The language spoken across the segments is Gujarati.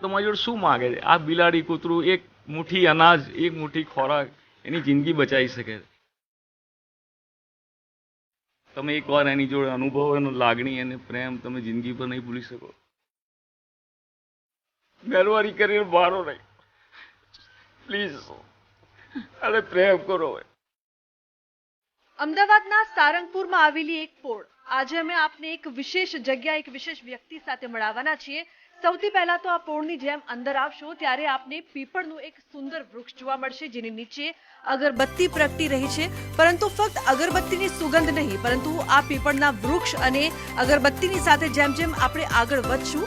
તમારી જોડે શું માગે છે? આ બિલાડી કૂતરું એક મુઠ્ઠી અનાજ, એક મુઠ્ઠી ખોરાક એની જિંદગી બચાવી શકે છે. તમે એકવાર એની જોડે અનુભવ, એનો લાગણી, એને પ્રેમ તમે જિંદગી પર નહીં ભૂલી શકો. મહેરબાની કરીને મારો નહીં, પ્લીઝ, અરે પ્રેમ કરો. અમદાવાદના સારંગપુરમાં આવેલી એક પોળ. આજે અમે આપને એક વિશેષ જગ્યા, એક વિશેષ વ્યક્તિ સાથે મળવાના છીએ. સૌથી પહેલા તો આ પોળની જેમ અંદર આવશો ત્યારે આપને પીપળનું એક સુંદર વૃક્ષ જોવા મળશે, જેની નીચે અગરબત્તી પ્રગટી રહી છે. પરંતુ ફક્ત અગરબત્તીની સુગંધ નહીં, પરંતુ આ પીપળના વૃક્ષ અને અગરબત્તીની સાથે જેમ જેમ આપણે આગળ વધશું,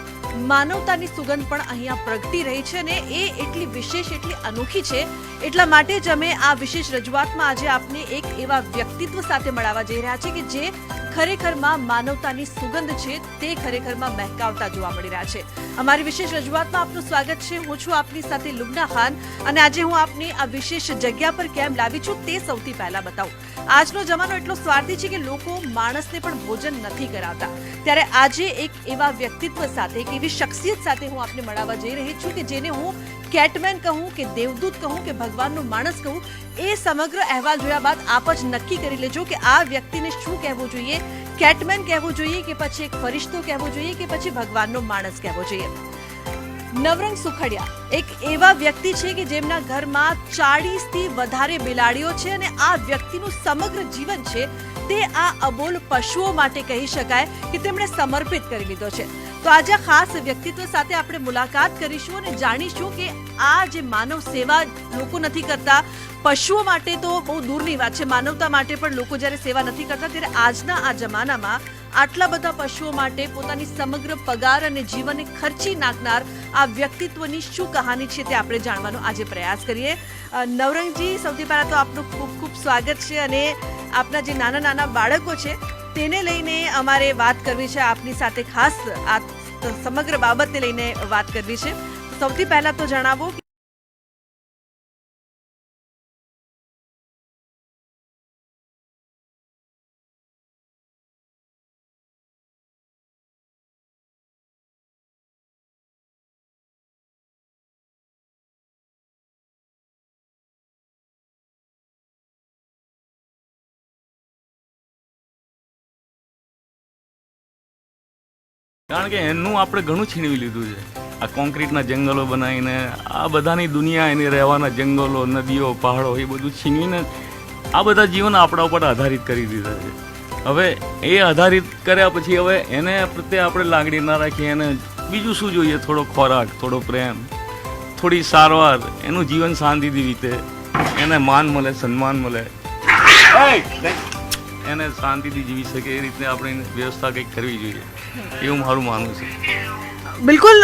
માનવતાની સુગંધ પણ અહીંયા પ્રગટી રહી છે. અને એ એટલી વિશેષ, એટલી અનોખી છે. એટલા માટે જ અમે આ વિશેષ રજૂઆતમાં આજે આપને એક એવા વ્યક્તિત્વ સાથે મળવા જઈ રહ્યા છે કે જે ખરેખરમાં માનવતાની સુગંધ છે તે ખરેખરમાં મહેકાવતા જોવા મળી રહ્યા છે. અમારી વિશેષ રજૂઆતમાં આપનું સ્વાગત છે. હું છું આપની સાથે લુબના ખાન, અને આજે હું આપને આ વિશેષ જગ્યા પર કેમ લાવી છું તે સૌથી પહેલા બતાવું. આજનો જમાનો એટલો સ્વાર્થી છે કે લોકો માણસને પણ ભોજન નથી કરાવતા. ત્યારે આજે એક એવા વ્યક્તિત્વ સાથે, એક એવી શખ્સિયત સાથે હું આપને મળવા જઈ રહી છું કે જેને હું કેટમેન કહું કે દેવદૂત કહું કે ભગવાનનો માણસ કહું, એ સમગ્ર અહેવાલ જોયા બાદ આપ જ નક્કી કરી લેજો કે આ વ્યક્તિને શું કહેવું જોઈએ. કેટમેન કહેવું જોઈએ કે પછી એક ફરિશ્તો કહેવો જોઈએ કે પછી ભગવાનનો માણસ કહેવો જોઈએ. નવરંગ સુખડિયા એક એવા વ્યક્તિ છે કે જેમના ઘરમાં 40 થી વધારે બિલાડીઓ છે, અને આ વ્યક્તિનું સમગ્ર જીવન છે તે આ અબોલ પશુઓ માટે કહી શકાય કે તેમણે સમર્પિત કરી લીધો છે. તો આજે ખાસ વ્યક્તિત્વ સાથે આપણે મુલાકાત કરીશું અને જાણીશું કે આ જે માનવ સેવા લોકો નથી કરતા, પશુઓ માટે તો બહુ દૂરની વાત છે, માનવતા માટે પણ લોકો જ્યારે સેવા નથી કરતા, ત્યારે આજના આ જમાનામાં આટલા બધા પશુઓ માટે પોતાની સમગ્ર પગાર અને જીવનને ખર્ચી નાખનાર આ વ્યક્તિત્વની શું કહાની છે તે આપણે જાણવાનો આજે પ્રયાસ કરીએ. નવરંગજી, સૌથી પહેલા તો આપનું ખૂબ ખૂબ સ્વાગત છે. અને આપના જે નાના નાના બાળકો છે તેને લઈને અમારે વાત કરવી છે આપની સાથે, ખાસ આ સમગ્ર બાબતને લઈને વાત કરવી છે. સૌથી પહેલા તો જણાવો. કારણ કે એનું આપણે ઘણું છીનવી લીધું છે. આ કોન્ક્રીટના જંગલો બનાવીને, આ બધાની દુનિયા, એને રહેવાના જંગલો, નદીઓ, પહાડો, એ બધું છીનવીને આ બધા જીવન આપણા ઉપર આધારિત કરી દીધા છે. હવે એ આધારિત કર્યા પછી હવે એને પ્રત્યે આપણે લાગણી ના રાખીએ, એને બીજું શું જોઈએ? થોડો ખોરાક, થોડો પ્રેમ, થોડી સારવાર, એનું જીવન શાંતિથી વીતે, એને માન મળે, સન્માન મળે, એને શાંતિથી જીવી શકે એ રીતે આપણે વ્યવસ્થા કંઈક કરવી જોઈએ, એવું મારું માનવું છે. બિલકુલ,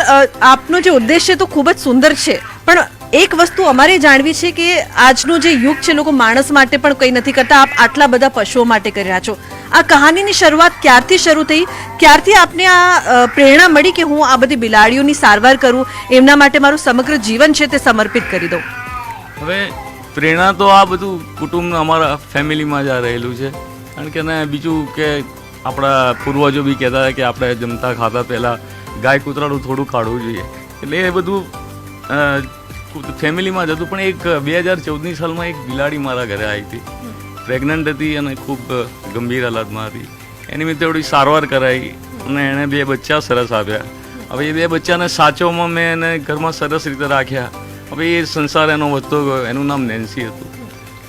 આપનો જે ઉદ્દેશ્ય તો ખૂબ જ સુંદર છે, પણ એક વસ્તુ અમારે જાણવી છે કે આજનો જે યુગ છે, લોકો માણસ માટે પણ કંઈ નથી કરતા, આપ આટલા બધા પશુઓ માટે કરી રહ્યા છો. આ કહાનીની શરૂઆત ક્યારથી શરૂ થઈ? ક્યારથી આપને આ પ્રેરણા મળી કે હું આ બધી બિલાડીઓની સારવાર કરું, એમના માટે મારું સમગ્ર જીવન છે તે સમર્પિત કરી દઉં? હવે પ્રેરણા તો આ બધું કુટુંબ, અમારા ફેમિલીમાં જ રહેલું છે. કારણ કે ને બીજું કે આપણા પૂર્વજો બી કહેતા હતા કે આપણે જમતા ખાતા પહેલાં ગાય કૂતરાનું થોડું કાઢવું જોઈએ, એટલે એ બધું ફેમિલીમાં જ હતું. પણ એક 2014ની સાલમાં એક બિલાડી મારા ઘરે આવી હતી, પ્રેગ્નન્ટ હતી અને ખૂબ ગંભીર હાલતમાં હતી. એની નિમિત્તે થોડી સારવાર કરાવી અને એણે 2 બચ્ચા સરસ આપ્યા. હવે એ 2 બચ્ચાને સાચવવામાં મેં એને ઘરમાં સરસ રીતે રાખ્યા. હવે એ સંસાર એનો વધતો ગયો. એનું નામ નેન્સી હતું.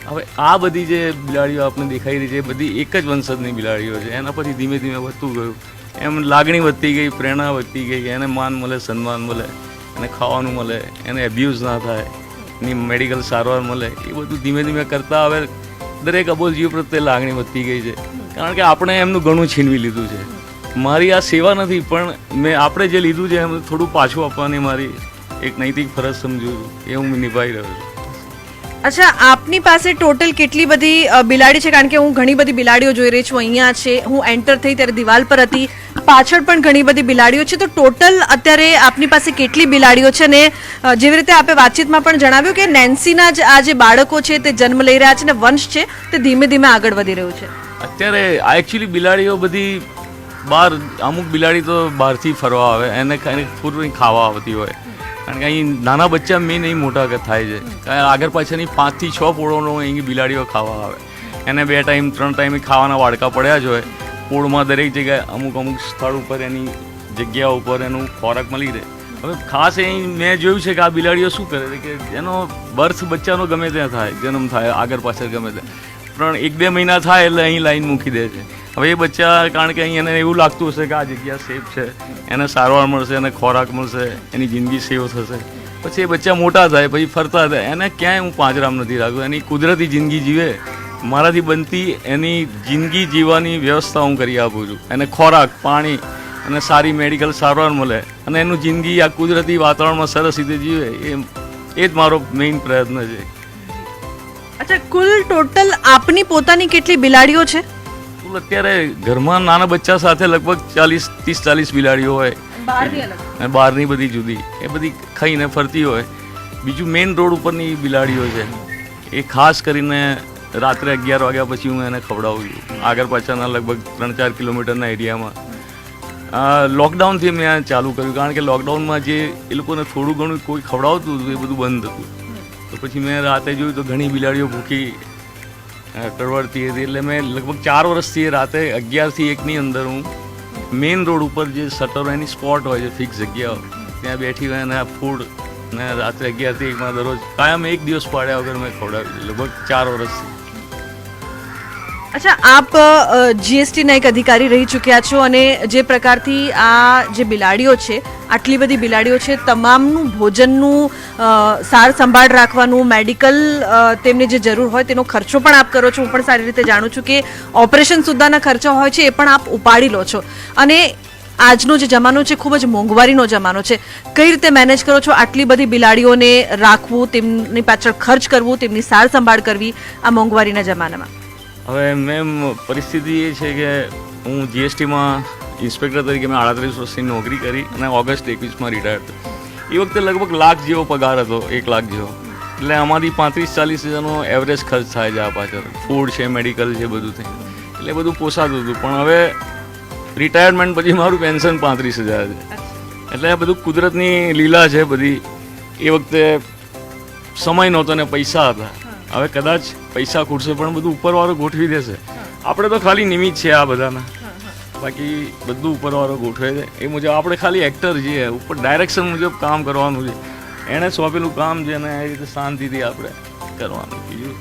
હવે આ બધી જે બિલાડીઓ આપણે દેખાઈ રહી છે એ બધી એક જ વંશજની બિલાડીઓ છે. એના પછી ધીમે ધીમે વધતું ગયું, એમ લાગણી વધતી ગઈ, પ્રેરણા વધતી ગઈ, એને માન મળે, સન્માન મળે, એને ખાવાનું મળે, એને એબ્યુઝ ના થાય, એની મેડિકલ સારવાર મળે, એ બધું ધીમે ધીમે કરતાં હવે દરેક અબોલ જીવ પ્રત્યે લાગણી વધતી ગઈ છે. કારણ કે આપણે એમનું ઘણું છીનવી લીધું છે. મારી આ સેવા નથી, પણ આપણે જે લીધું છે એમ થોડું પાછું આપવાની મારી એક નૈતિક ફરજ સમજું છું, એ હું નિભાવી રહ્યો છું. અચ્છા, આપની પાસે ટોટલ કેટલી બધી બિલાડી છે? કારણ કે હું ઘણી બધી બિલાડીઓ જોઈ રહી છું. અહીંયા છે, હું એન્ટર થઈ ત્યારે દિવાલ પર હતી, પાછળ પણ ઘણી બધી બિલાડીઓ છે. તો ટોટલ અત્યારે આપની પાસે કેટલી બિલાડીઓ છે? અને જેવી રીતે આપે વાતચીતમાં પણ જણાવ્યું કે નેન્સીના જ આ જે બાળકો છે તે જન્મ લઈ રહ્યા છે અને વંશ છે તે ધીમે ધીમે આગળ વધી રહ્યું છે. અત્યારે આ એકચ્યુઅલી બિલાડીઓ બધી બહાર, અમુક બિલાડી તો બહારથી ફરવા આવે, એને પૂરું ખાવા આવતી હોય, કારણ કે અહીં નાના બચ્ચા મેન અહીં મોટા થાય છે કારણ કે આગળ પાછળની 5 થી 6 પોળોનો અહીં બિલાડીઓ ખાવા આવે. એને 2 ટાઈમ 3 ટાઈમે ખાવાના વાડકા પડ્યા જ હોય. પોળમાં દરેક જગ્યાએ અમુક સ્થળ ઉપર એની જગ્યા ઉપર એનું ખોરાક મળી રહે. હવે ખાસ અહીં મેં જોયું છે કે આ બિલાડીઓ શું કરે છે કે એનો બર્થ બચ્ચાનો ગમે ત્યાં થાય, જન્મ થાય આગળ પાછળ ગમે ત્યાં, પણ 1-2 મહિના થાય એટલે અહીં લાઈન મૂકી દે છે. હવે એ બચ્ચા કારણ કે અહીં એને એવું લાગતું હશે કે આ જગ્યા સેફ છે, એને સારવાર મળશે, એને ખોરાક મળશે, એની જિંદગી સેવ થશે. પછી એ બચ્ચા મોટા થાય, પછી ફરતા થાય, એને ક્યાંય હું પાંજરામાં નથી રાખતો. એની કુદરતી જિંદગી જીવે, મારાથી બનતી એની જિંદગી જીવવાની વ્યવસ્થા હું કરી આપું છું. એને ખોરાક, પાણી અને સારી મેડિકલ સારવાર મળે અને એનું જિંદગી આ કુદરતી વાતાવરણમાં સરસ રીતે જીવે, એ જ મારો મેઇન પ્રયત્ન છે. અચ્છા, કુલ ટોટલ આપની પોતાની કેટલી બિલાડીઓ છે? કુલ અત્યારે ઘરમાં નાના બચ્ચા સાથે લગભગ 30-40 બિલાડીઓ હોય. અને બહારની બધી જુદી, એ બધી ખાઈને ફરતી હોય. બીજું મેઇન રોડ ઉપરની બિલાડીઓ છે, એ ખાસ કરીને રાત્રે 11 વાગ્યા પછી હું એને ખવડાવું છું. આગળ પાછળના લગભગ 3-4 કિલોમીટરના એરિયામાં. લોકડાઉનથી મેં આ ચાલુ કર્યું કારણ કે લોકડાઉનમાં જે એ લોકોને થોડું ઘણું કોઈ ખવડાવતું હતું એ બધું બંધ હતું. તો પછી મેં રાતે જોયું તો ઘણી બિલાડીઓ ભૂખી કરવડતી હતી. એટલે મેં લગભગ 4 વર્ષથી રાતે 11 થી 1ની અંદર હું મેઇન રોડ ઉપર જે શટર એની સ્પોટ હોય છે, ફિક્સ જગ્યાઓ, ત્યાં બેઠી હોય અને ફૂડ ને રાત્રે 11 થી 1માં દરરોજ કાયમ 1 દિવસ પાડ્યા વગર મેં ખવડાવ્યું લગભગ 4 વર્ષથી. અચ્છા, આપ જીએસટીના એક અધિકારી રહી ચૂક્યા છો અને જે પ્રકારથી આ જે બિલાડીઓ છે, આટલી બધી બિલાડીઓ છે, તમામનું ભોજનનું સાર સંભાળ રાખવાનું, મેડિકલ તેમને જે જરૂર હોય તેનો ખર્ચો પણ આપ કરો છો. હું પણ સારી રીતે જાણું છું કે ઓપરેશન સુદ્ધાના ખર્ચા હોય છે એ પણ આપ ઉપાડી લો છો. અને આજનો જે જમાનો છે ખૂબ જ મોંઘવારીનો જમાનો છે. કઈ રીતે મેનેજ કરો છો આટલી બધી બિલાડીઓને રાખવું, તેમની પાછળ ખર્ચ કરવું, તેમની સાર સંભાળ કરવી આ મોંઘવારીના જમાનામાં? હવે મેમ પરિસ્થિતિ એ છે કે હું જીએસટીમાં ઇન્સ્પેક્ટર તરીકે મેં 38 વર્ષની નોકરી કરી અને ઓગસ્ટ 21માં રિટાયર થયો. એ વખતે લગભગ લાખ જેવો પગાર હતો, 1 લાખ જેવો. એટલે આમાંથી 35-40 હજારનો એવરેજ ખર્ચ થાય છે આ પાછળ. ફૂડ છે, મેડિકલ છે, બધું થઈ, એટલે બધું પોસાતું હતું. પણ હવે રિટાયરમેન્ટ પછી મારું પેન્શન 35,000 છે. એટલે આ બધું કુદરતની લીલા છે બધી. એ વખતે સમય નહોતો ને પૈસા હતા. હવે કદાચ પૈસા ખૂટશે પણ બધું ઉપરવાળો ગોઠવી દેશે. આપણે તો ખાલી નિમિત્ત છે આ બધાના, બાકી બધું ઉપરવાળો ગોઠવે છે. એ મુજબ આપણે ખાલી એક્ટર છીએ, ઉપર ડાયરેક્શન મુજબ કામ કરવાનું છે. એણે સોંપેલું કામ છે અને એ રીતે શાંતિથી આપણે કરવાનું. બીજું